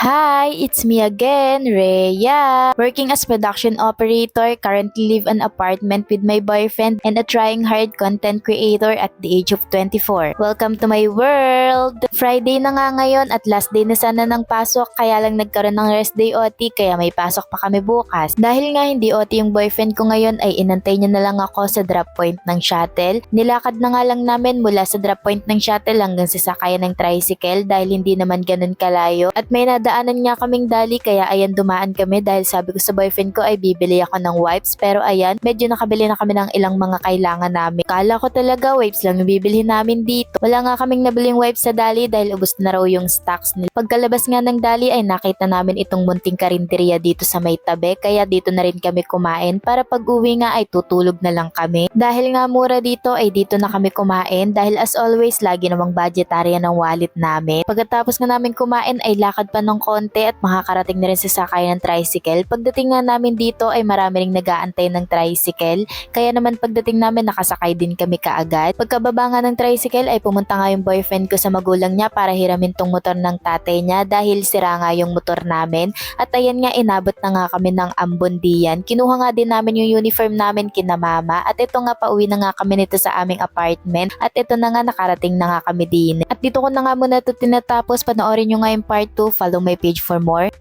Hi, it's me again, Rhea. Working as production operator, currently live an apartment with my boyfriend and a trying hard content creator at the age of 24. Welcome to my world! Friday na nga ngayon at last day na sana ng pasok kaya lang nagkaroon ng rest day OT kaya may pasok pa kami bukas. Dahil nga hindi OT yung boyfriend ko ngayon ay inantay niya na lang ako sa drop point ng shuttle. Nilakad na nga lang namin mula sa drop point ng shuttle hanggang sa sakayan ng tricycle dahil hindi naman ganun kalayo at may nadaanan nga kaming dali kaya ayan dumaan kami dahil sabi ko sa boyfriend ko ay bibili ako ng wipes pero ayan medyo nakabili na kami ng ilang mga kailangan namin. Kala ko talaga wipes lang yung bibilhin namin dito. Wala nga kaming nabiling wipes sa dali dahil ubos na raw yung stocks nila. Pagkalabas nga ng dali ay nakita namin itong munting karinderya dito sa may tabi kaya dito na rin kami kumain para pag uwi nga ay tutulog na lang kami. Dahil nga mura dito ay dito na kami kumain dahil as always lagi namang budgetarya ng wallet namin. Pagkatapos nga namin kumain ay lakad pa ng konti at makakarating na rin sa sakay ng tricycle. Pagdating nga namin dito ay marami ring nag-aantay ng tricycle kaya naman pagdating namin nakasakay din kami kaagad. Pagkababa nga ng tricycle ay pumunta nga yung boyfriend ko sa magulang niya para hiramin tong motor ng tatay niya dahil sira nga yung motor namin at ayan nga inabot na nga kami ng Ambondian. Kinuha nga din namin yung uniform namin kina mama at ito nga pauwi na nga kami nito sa aming apartment at ito na nga nakarating na nga kami din. At dito ko na nga muna ito tinatapos. Panoorin nyo nga yung part 2. Follow my page for more.